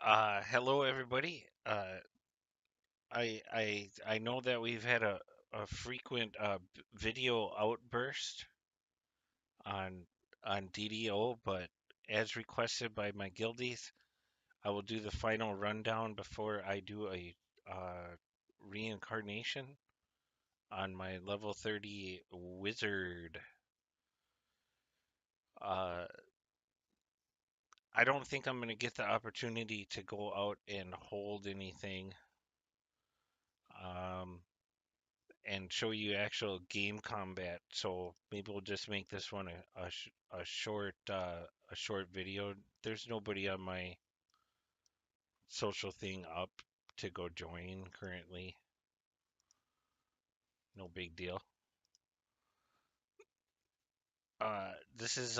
Hello everybody. I know that we've had a frequent video outburst on DDO, but as requested by my guildies, I will do the final rundown before I do a reincarnation on my level 30 wizard. Uh, I don't think I'm gonna get the opportunity to go out and hold anything. Um, and show you actual game combat. So maybe we'll just make this one a short video. There's nobody on my social thing up to go join currently. No big deal. This is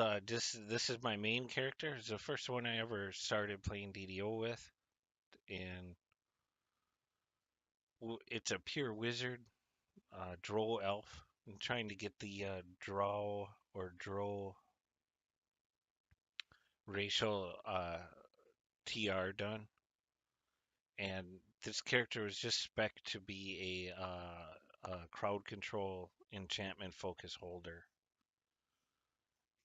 my main character. It's the first one I ever started playing DDO with, and it's a pure wizard, drow elf. I'm trying to get the drow or drow racial TR done. And this character was just spec to be a crowd control enchantment focus holder.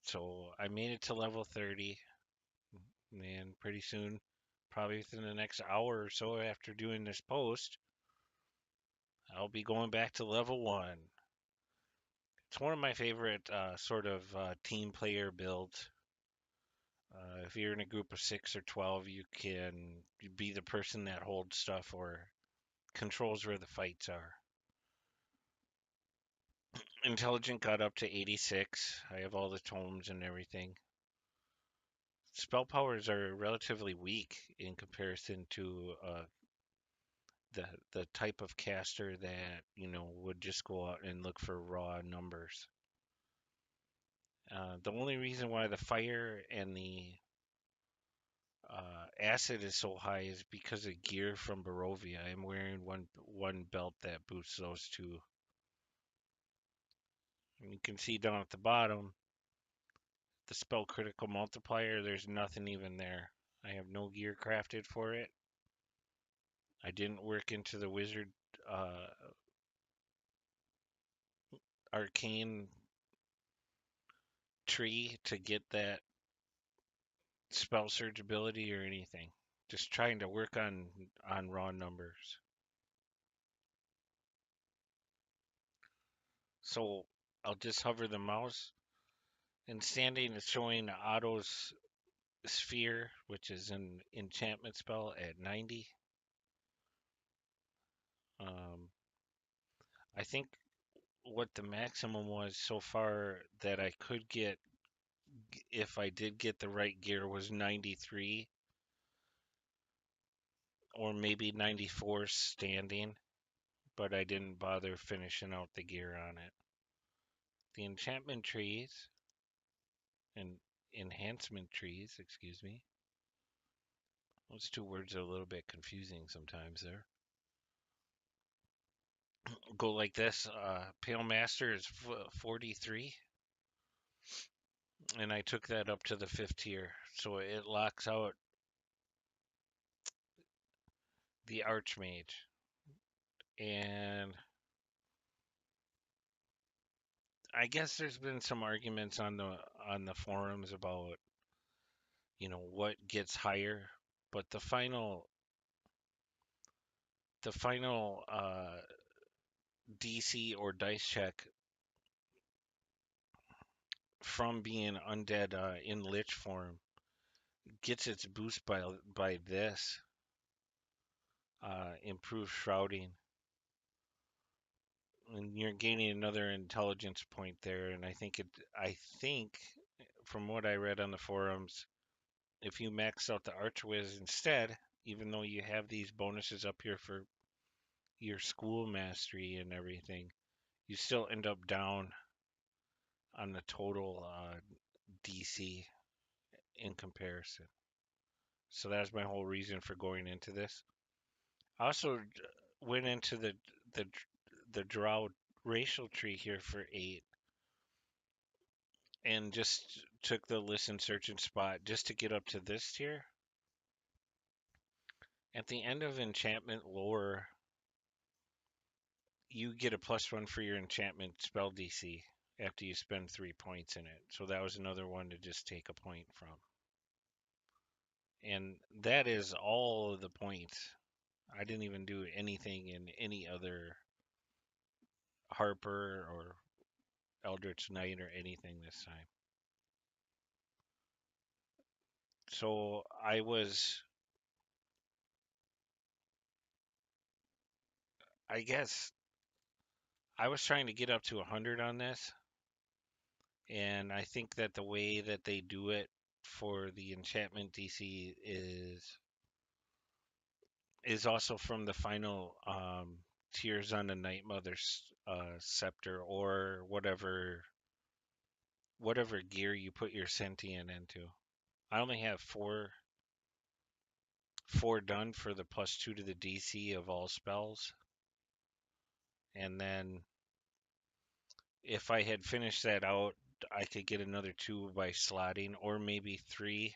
So I made it to level 30, and pretty soon, probably within the next hour or so after doing this post, I'll be going back to level 1. It's one of my favorite sort of team player builds. If you're in a group of 6 or 12, you can be the person that holds stuff or controls where the fights are. Intelligent got up to 86. I have all the tomes and everything. Spell powers are relatively weak in comparison to the type of caster that would just go out and look for raw numbers. The only reason why the fire and the acid is so high is because of gear from Barovia. I'm wearing one belt that boosts those two. And you can see down at the bottom the spell critical multiplier, there's nothing even there. I have no gear crafted for it. I didn't work into the wizard uh, arcane tree to get that spell surge ability or anything. Just trying to work on raw numbers. So I'll just hover the mouse, and standing is showing Otto's sphere, which is an enchantment spell at 90. Um, I think what the maximum was so far that I could get if I did get the right gear was 93 or maybe 94 standing, but I didn't bother finishing out the gear on it. The enchantment trees and enhancement trees, excuse me. Those two words are a little bit confusing sometimes there. Go like this. Pale Master is 43, and I took that up to the 5th tier. So it locks out the Archmage. And I guess there's been some arguments on the forums about what gets higher, but the final DC or dice check from being undead in lich form gets its boost by this improved shrouding, and you're gaining another intelligence point there. And I think from what I read on the forums, if you max out the Archwiz instead, even though you have these bonuses up here for your school mastery and everything, you still end up down on the total DC in comparison. So that's my whole reason for going into this. I also went into the the drow racial tree here for 8 and just took the listen, search, and spot just to get up to this tier. At the end of enchantment lore, you get a +1 for your enchantment spell DC after you spend 3 points in it. So that was another one to just take a point from. And that is all of the points. I didn't even do anything in any other Harper or Eldritch Knight or anything this time. So I guess, I was trying to get up to 100 on this, and I think that the way that they do it for the enchantment DC is also from the final Tears on the Night Mother's scepter, or whatever gear you put your sentient into. I only have four done for the +2 to the DC of all spells, and then if I had finished that out, I could get another two by slotting, or maybe three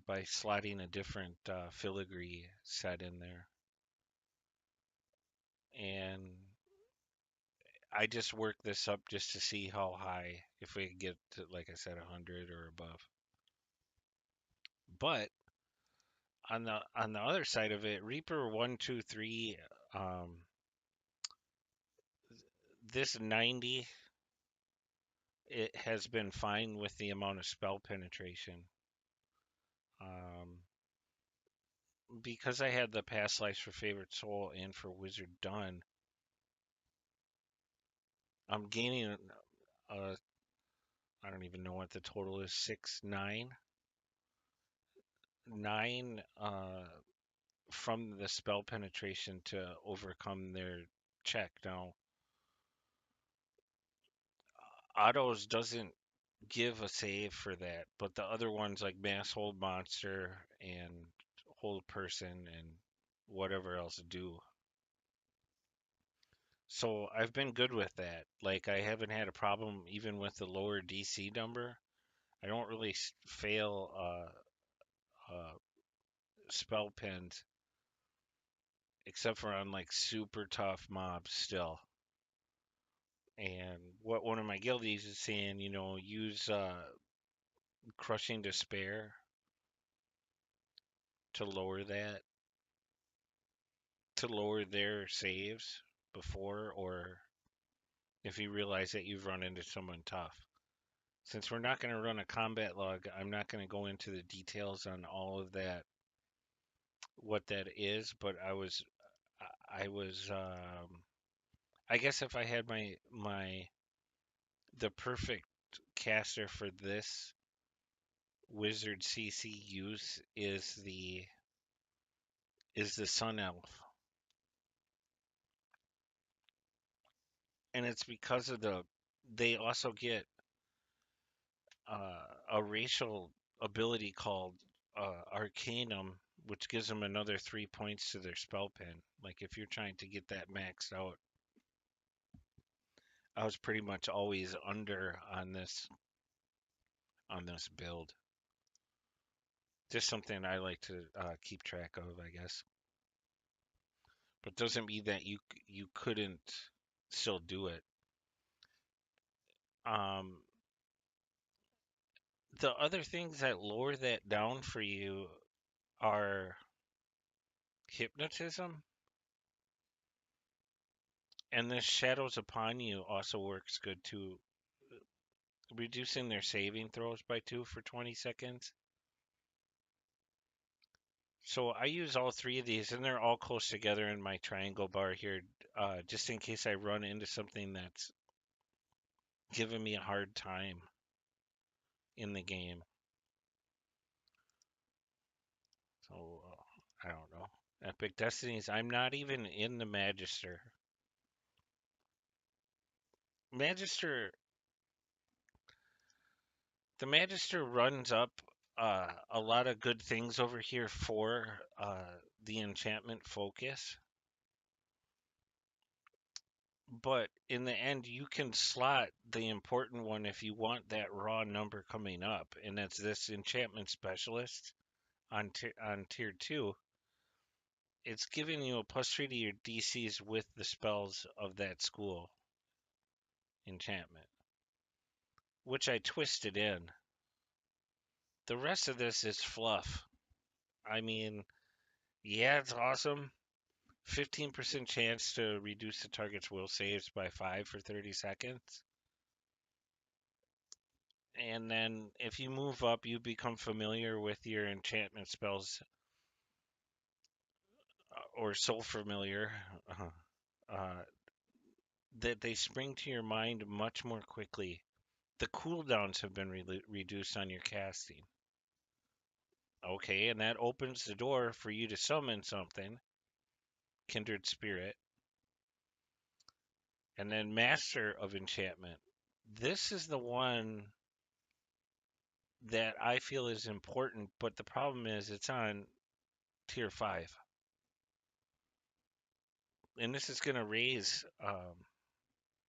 by slotting a different filigree set in there. And I just worked this up just to see how high, if we could get to, like I said, 100 or above. But on the other side of it, Reaper 123, um, this 90, it has been fine with the amount of spell penetration. Um, because I had the past lives for favorite soul and for wizard done, I'm gaining. Uh, I don't even know what the total is. 9 from the spell penetration to overcome their check. Now, autos doesn't give a save for that, but the other ones like mass hold monster and hold person and whatever else do. So I've been good with that. Like, I haven't had a problem even with the lower DC number. I don't really fail spell pens except for on like super tough mobs still. And what one of my guildies is saying, use crushing despair to lower that, to lower their saves before, or if you realize that you've run into someone tough. Since we're not going to run a combat log, I'm not going to go into the details on all of that, what that is, but I guess if I had the perfect caster for this wizard CC use is the Sun Elf, and it's because of they also get a racial ability called Arcanum, which gives them another 3 points to their spell pen. Like, if you're trying to get that maxed out, I was pretty much always under on this build. Just something I like to keep track of, I guess. But doesn't mean that you couldn't still do it. Um, the other things that lower that down for you are hypnotism, and this shadows upon you also works good too, reducing their saving throws by 2 for 20 seconds. So I use all three of these, and they're all close together in my triangle bar here, just in case I run into something that's giving me a hard time in the game. So I don't know. Epic Destinies, I'm not even in the Magister. Magister, the Magister runs up a lot of good things over here for the enchantment focus. But in the end, you can slot the important one if you want that raw number coming up, and that's this enchantment specialist. on tier two, it's giving you a +3 to your DCs with the spells of that school enchantment, which I twisted in. The rest of this is fluff. I mean, yeah, it's awesome. 15% chance to reduce the target's will saves by 5 for 30 seconds. And then if you move up, you become familiar with your enchantment spells, or so familiar uh, that they spring to your mind much more quickly. The cooldowns have been reduced on your casting. Okay, and that opens the door for you to summon something, Kindred Spirit, and then Master of Enchantment. This is the one that I feel is important, but the problem is it's on tier 5. And this is going to raise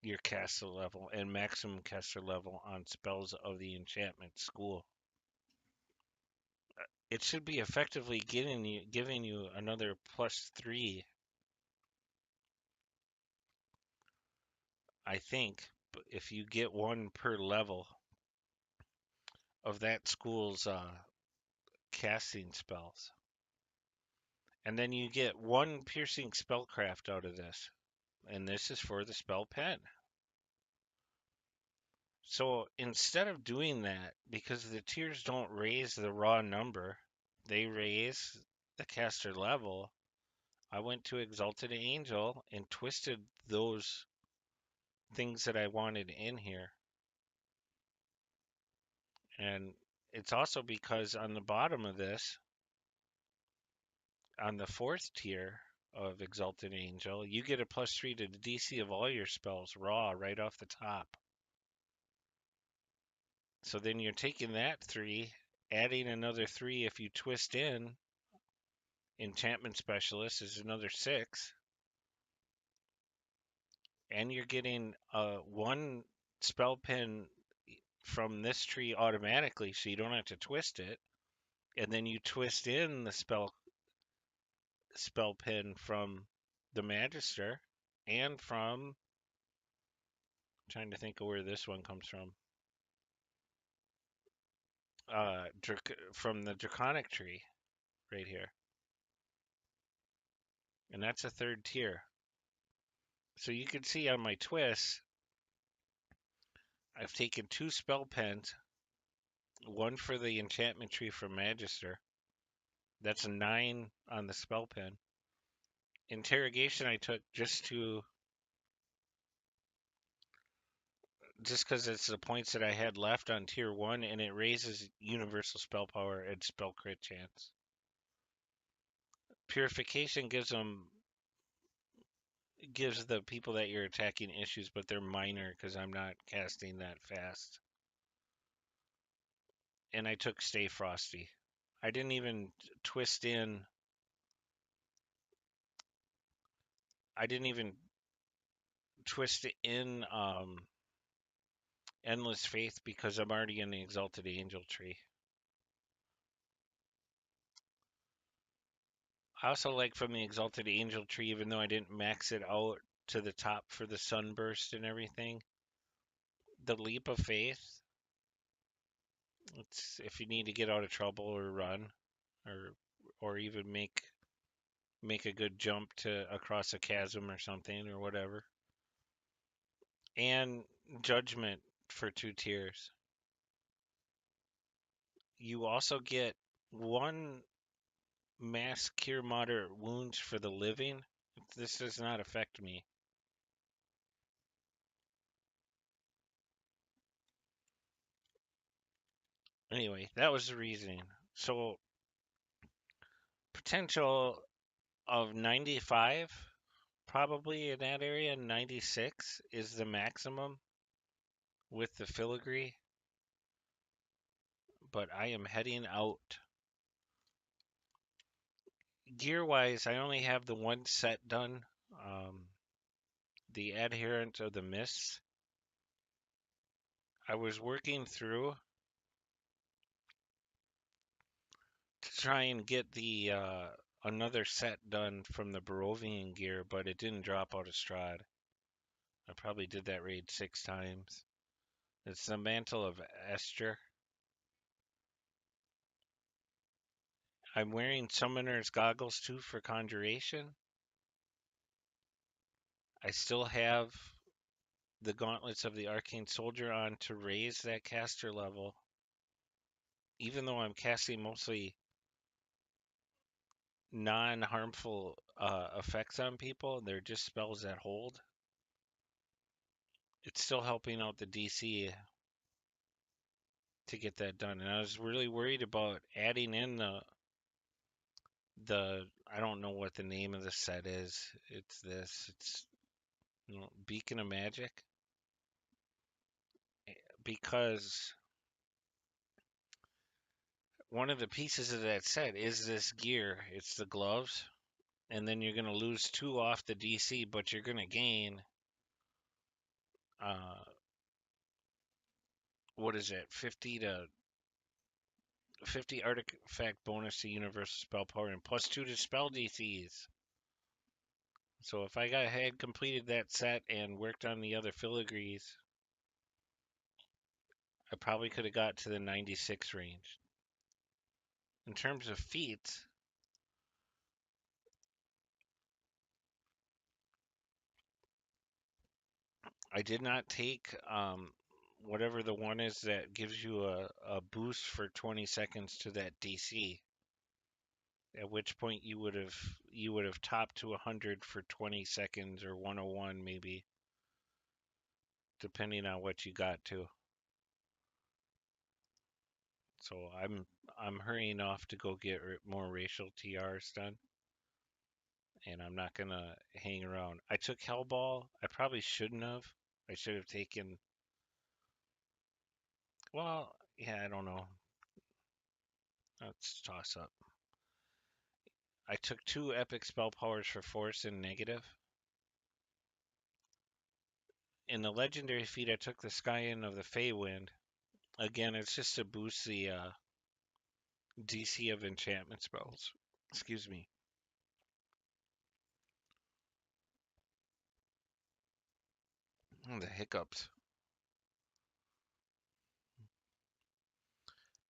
your caster level and maximum caster level on spells of the enchantment school. It should be effectively giving you another +3, I think, if you get one per level of that school's casting spells. And then you get one piercing spellcraft out of this. And this is for the spell pen. So instead of doing that, because the tiers don't raise the raw number, they raise the caster level, I went to Exalted Angel and twisted those things that I wanted in here. And it's also because on the bottom of this, on the 4th tier of Exalted Angel, you get a +3 to the DC of all your spells raw right off the top. So then you're taking that 3, adding another 3 if you twist in. Enchantment Specialist is another 6. And you're getting one spell pin from this tree automatically, so you don't have to twist it. And then you twist in the spell pin from the Magister and from, trying to think of where this one comes from. From the Draconic tree right here. And that's a 3rd tier. So you can see on my twists, I've taken 2 spell pens, one for the enchantment tree from Magister. That's a 9 on the spell pen. Interrogation I took just because it's the points that I had left on tier 1, and it raises universal spell power and spell crit chance. Purification gives the people that you're attacking issues, but they're minor because I'm not casting that fast. And I took Stay Frosty. I didn't even twist in. I didn't even twist in Endless Faith because I'm already in the Exalted Angel tree. I also like from the Exalted Angel tree, even though I didn't max it out to the top for the sunburst and everything, the Leap of Faith. It's if you need to get out of trouble or run, or even make a good jump to across a chasm or something or whatever. And Judgment for 2 tiers. You also get one mass cure moderate wounds for the living. This does not affect me. Anyway, that was the reasoning. So potential of 95, probably in that area. 96 is the maximum with the filigree. But I am heading out. Gear wise, I only have the one set done. The Adherent of the Mists. I was working through to try and get the another set done from the Barovian gear, but it didn't drop out of Strahd. I probably did that raid 6 times. It's the Mantle of Esther. I'm wearing Summoner's Goggles too for Conjuration. I still have the Gauntlets of the Arcane Soldier on to raise that caster level. Even though I'm casting mostly non-harmful effects on people, they're just spells that hold. It's still helping out the DC to get that done. And I was really worried about adding in the I don't know what the name of the set is. It's this. It's Beacon of Magic because one of the pieces of that set is this gear. It's the gloves, and then you're going to lose 2 off the DC, but you're going to gain uh what is it? 50 artifact bonus to universal spell power and +2 to spell DCs. So if had completed that set and worked on the other filigrees, I probably could have got to the 96 range. In terms of feats, I did not take whatever the one is that gives you a boost for 20 seconds to that DC. At which point you would have topped to 100 for 20 seconds or 101 maybe, depending on what you got to. So I'm hurrying off to go get more racial TRs done, and I'm not gonna hang around. I took Hellball. I probably shouldn't have. I should have taken. Well, yeah, I don't know. Let's toss up. I took 2 epic spell powers for force and negative. In the legendary feat, I took the Scion of the Feywind. Again, it's just to boost the DC of enchantment spells. Excuse me. The hiccups.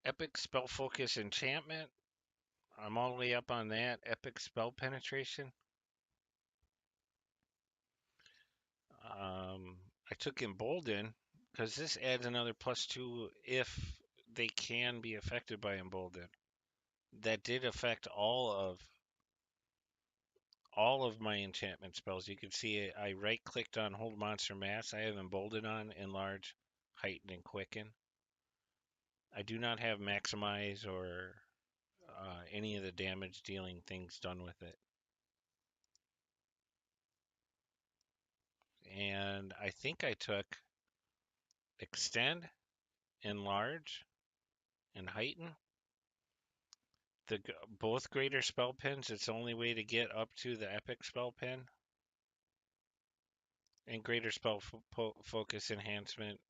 Epic spell focus enchantment. I'm all the way up on that. Epic spell penetration. I took embolden because this adds another +2 if they can be affected by embolden. That did affect all of my enchantment spells. You can see it. I right clicked on hold monster mass. I have embolden on, enlarge, heighten, and quicken. I do not have maximize or any of the damage dealing things done with it. And I think I took extend, enlarge, and heighten. Both greater spell pins. It's the only way to get up to the epic spell pin. And greater spell focus enhancement.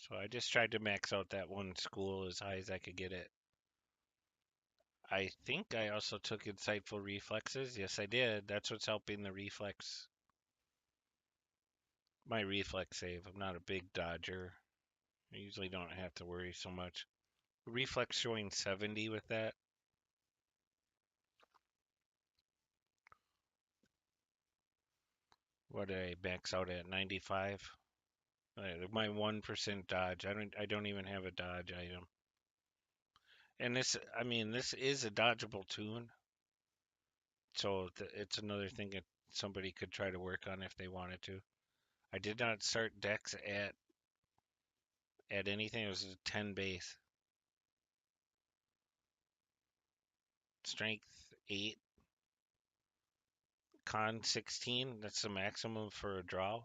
So I just tried to max out that one school as high as I could get it. I think I also took insightful reflexes. Yes, I did. That's what's helping the reflex. My reflex save. I'm not a big dodger. I usually don't have to worry so much. Reflex showing 70 with that. What did I max out at? 95. My 1% dodge. I don't even have a dodge item. And this is a dodgeable toon, so it's another thing that somebody could try to work on if they wanted to. I did not start Dex at anything. It was a 10 base. Strength 8, Con 16. That's the maximum for a draw.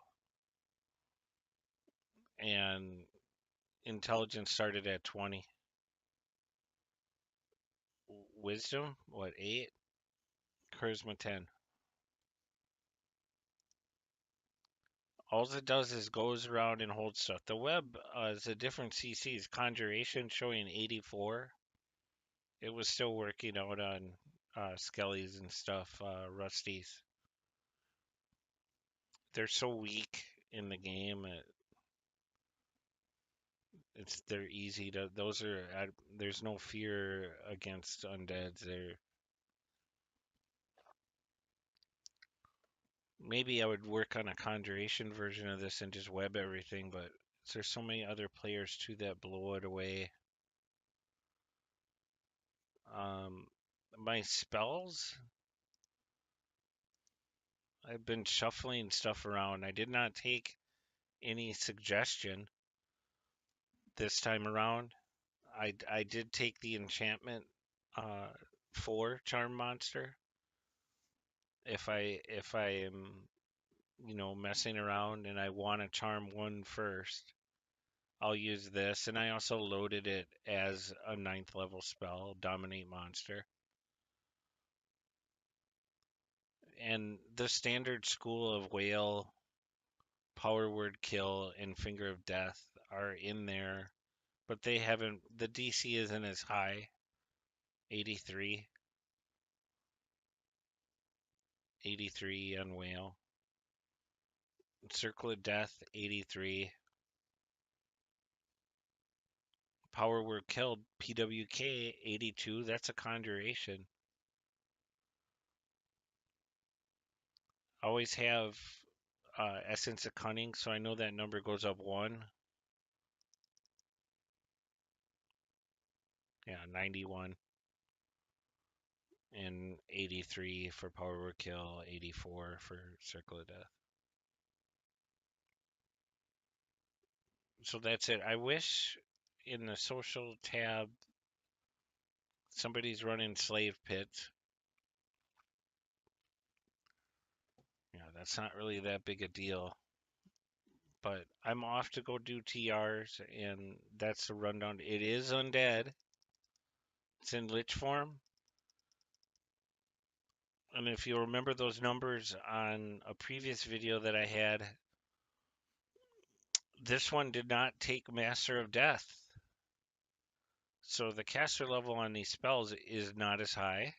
And Intelligence started at 20. Wisdom, what, 8? Charisma 10. All it does is goes around and holds stuff. The web is a different CCs. Conjuration showing 84. It was still working out on Skellies and stuff, Rusties. They're so weak in the game. They're easy to. Those are there's no fear against undeads. They're maybe I would work on a conjuration version of this and just web everything, but there's so many other players too that blow it away. Um, my spells, I've been shuffling stuff around. I did not take any suggestion this time around. I did take the enchantment uh, for charm monster. If I am messing around and I want to charm one first, I'll use this. And I also loaded it as a ninth level spell, dominate monster. And the standard school of whale, power word kill, and finger of death are in there, but they haven't. The DC isn't as high. 83, 83 on whale. Circle of death, 83. Power word killed, PWK, 82. That's a conjuration. Always have essence of cunning, so I know that number goes up one. Yeah, 91 and 83 for power word kill, 84 for circle of death. So that's it. I wish in the social tab somebody's running slave pits. Yeah, that's not really that big a deal. But I'm off to go do TRs, and that's the rundown. It is undead. It's in lich form. And if you remember those numbers on a previous video that I had, this one did not take Master of Death. So the caster level on these spells is not as high.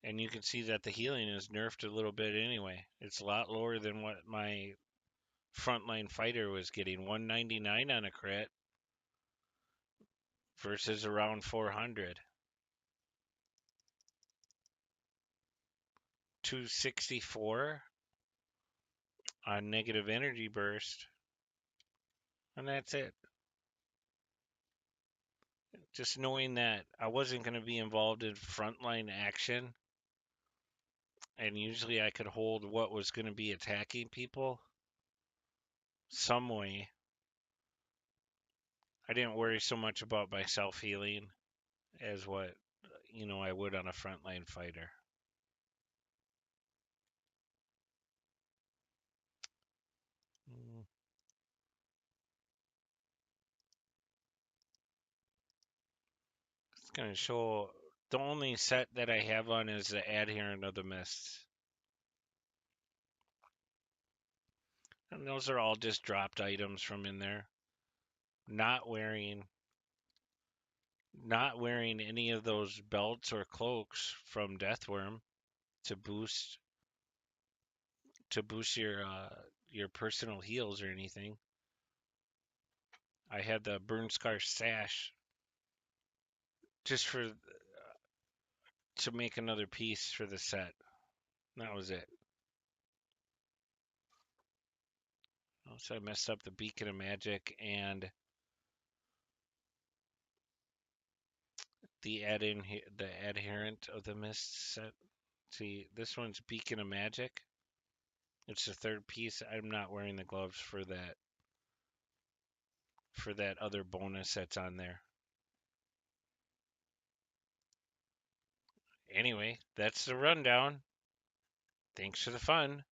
And you can see that the healing is nerfed a little bit anyway. It's a lot lower than what my frontline fighter was getting. 199 on a crit versus around 400. 264 on negative energy burst. And that's it. Just knowing that I wasn't going to be involved in frontline action, and usually I could hold what was going to be attacking people some way. I didn't worry so much about my self healing as what I would on a frontline fighter. Mm, It's going to show the only set that I have on is the Adherent of the Mists. And those are all just dropped items from in there. Not wearing not wearing any of those belts or cloaks from Deathworm to boost your personal heals or anything. I had the Burn Scar sash just for to make another piece for the set. That was it. So I messed up the Beacon of Magic and the Adherent of the Mist set. See, this one's Beacon of Magic. It's the third piece. I'm not wearing the gloves for that other bonus that's on there. Anyway, that's the rundown. Thanks for the fun.